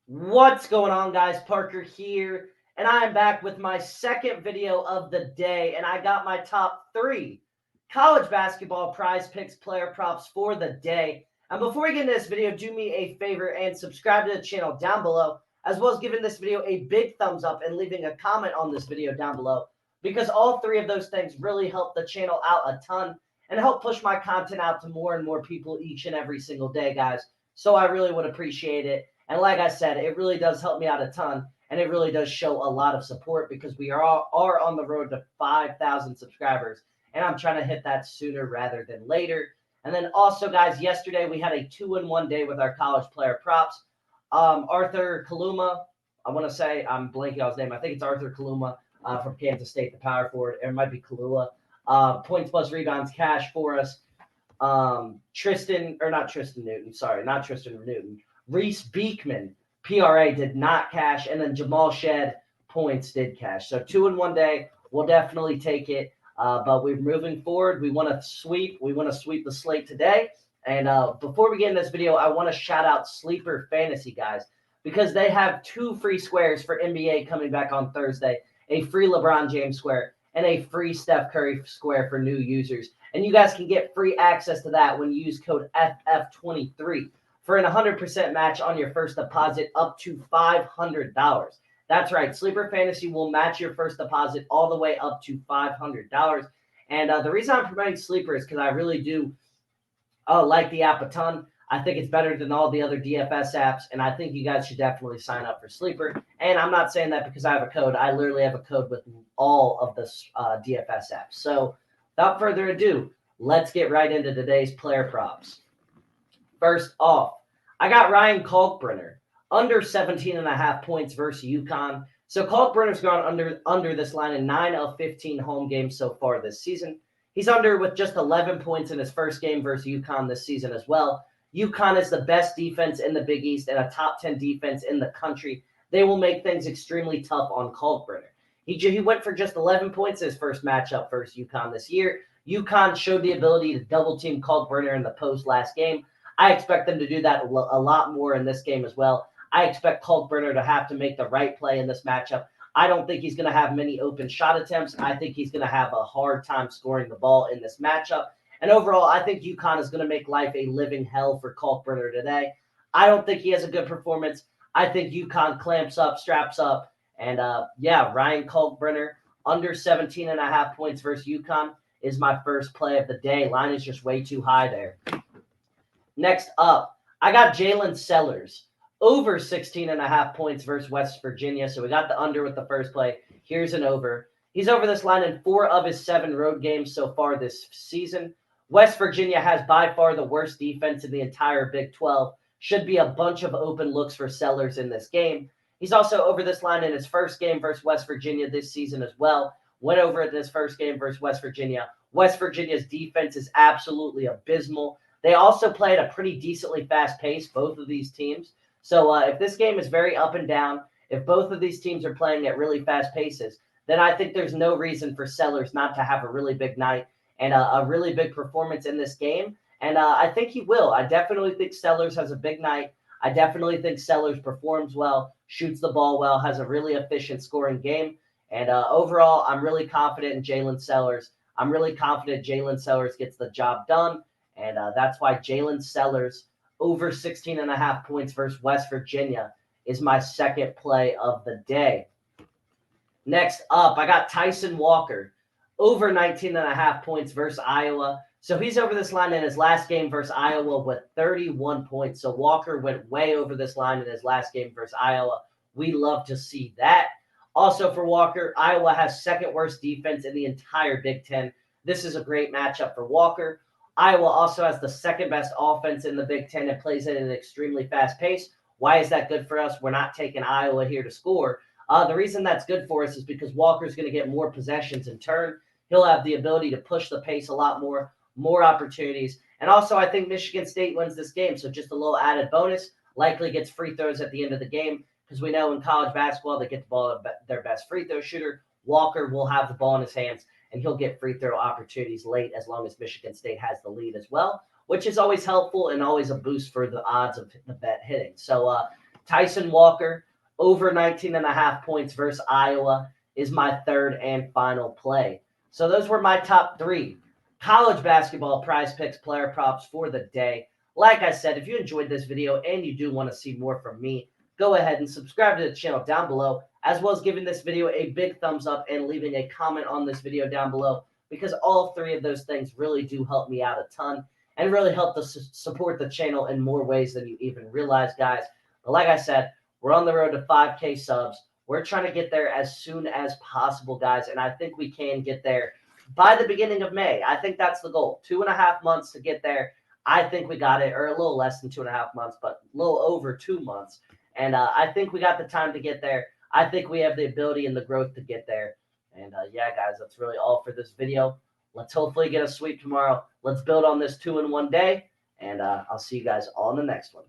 What's going on, guys? Parker here, and I am back with my second video of the day, and I got my top three college basketball prize picks player props for the day. And before we get into this video, do me a favor and subscribe to the channel down below, as well as giving this video a big thumbs up and leaving a comment on this video down below, because all three of those things really help the channel out a ton and help push my content out to more and more people each and every single day, guys. So I really would appreciate it. And like I said, it really does help me out a ton, and it really does show a lot of support because we are on the road to 5,000 subscribers, and I'm trying to hit that sooner rather than later. And then also, guys, yesterday we had a 2-in-1 day with our college player props. Arthur Kaluma, I want to say, I'm blanking on his name. I think it's Arthur Kaluma from Kansas State, the power forward. It might be Kalua. Points plus rebounds cash for us. Reese Beekman, PRA did not cash, and then Jamal Shed points did cash. So 2-in-1 day, we'll definitely take it. But we're moving forward. We want to sweep. We want to sweep the slate today. And before we get in this video, I want to shout out Sleeper Fantasy, guys, because they have 2 free squares for NBA coming back on Thursday, a free LeBron James square and a free Steph Curry square for new users. And you guys can get free access to that when you use code FF23 for an 100% match on your first deposit up to $500. That's right. Sleeper Fantasy will match your first deposit all the way up to $500. And the reason I'm promoting Sleeper is because I really do like the app a ton. I think it's better than all the other DFS apps, and I think you guys should definitely sign up for Sleeper. And I'm not saying that because I have a code. I literally have a code with all of the DFS apps. So without further ado, let's get right into today's player props. First off, I got Ryan Kalkbrenner under 17.5 points versus UConn. So Kalkbrenner's gone under this line in 9 of 15 home games so far this season. He's under with just 11 points in his first game versus UConn this season as well. UConn is the best defense in the Big East and a top 10 defense in the country. They will make things extremely tough on Kalkbrenner. He went for just 11 points in his first matchup versus UConn this year. UConn showed the ability to double team Kalkbrenner in the post last game. I expect them to do that a lot more in this game as well. I expect Kalkbrenner to have to make the right play in this matchup. I don't think he's going to have many open shot attempts. I think he's going to have a hard time scoring the ball in this matchup. And overall, I think UConn is going to make life a living hell for Kalkbrenner today. I don't think he has a good performance. I think UConn clamps up, straps up. And Ryan Kalkbrenner under 17.5 points versus UConn is my first play of the day. Line is just way too high there. Next up, I got Jaylen Sellers over 16.5 points versus West Virginia. So we got the under with the first play. Here's an over. He's over this line in 4 of his 7 road games so far this season. West Virginia has by far the worst defense in the entire Big 12. Should be a bunch of open looks for Sellers in this game. He's also over this line in his first game versus West Virginia this season as well. Went over it in his first game versus West Virginia. West Virginia's defense is absolutely abysmal. They also play at a pretty decently fast pace, both of these teams. So if this game is very up and down, if both of these teams are playing at really fast paces, then I think there's no reason for Sellers not to have a really big night and a really big performance in this game. And I think he will. I definitely think Sellers has a big night. I definitely think Sellers performs well, shoots the ball well, has a really efficient scoring game. And overall, I'm really confident in Jaylen Sellers. I'm really confident Jaylen Sellers gets the job done. And that's why Jaylen Sellers over 16.5 points versus West Virginia is my second play of the day. Next up, I got Tyson Walker over 19.5 points versus Iowa. So he's over this line in his last game versus Iowa with 31 points. So Walker went way over this line in his last game versus Iowa. We love to see that. Also for Walker, Iowa has second worst defense in the entire Big Ten. This is a great matchup for Walker. Iowa also has the second best offense in the Big Ten and plays at an extremely fast pace. Why is that good for us? We're not taking Iowa here to score. The reason that's good for us is because Walker's going to get more possessions in turn. He'll have the ability to push the pace a lot more opportunities. And also, I think Michigan State wins this game. So just a little added bonus, likely gets free throws at the end of the game because we know in college basketball, they get the ball to their best free throw shooter. Walker will have the ball in his hands, and he'll get free throw opportunities late as long as Michigan State has the lead as well, which is always helpful and always a boost for the odds of the bet hitting. So Tyson Walker, over 19.5 points versus Iowa is my third and final play. So those were my top 3 college basketball PrizePicks player props for the day. Like I said, if you enjoyed this video and you do want to see more from me, go ahead and subscribe to the channel down below, as well as giving this video a big thumbs up and leaving a comment on this video down below, because all 3 of those things really do help me out a ton and really help to support the channel in more ways than you even realize, guys. But like I said, we're on the road to 5K subs. We're trying to get there as soon as possible, guys, and I think we can get there by the beginning of May. I think that's the goal. 2.5 months to get there. I think we got it, or a little less than 2.5 months, but a little over 2 months. And I think we got the time to get there. I think we have the ability and the growth to get there. And yeah, guys, that's really all for this video. Let's hopefully get a sweep tomorrow. Let's build on this 2-in-1 day. And I'll see you guys all in the next one.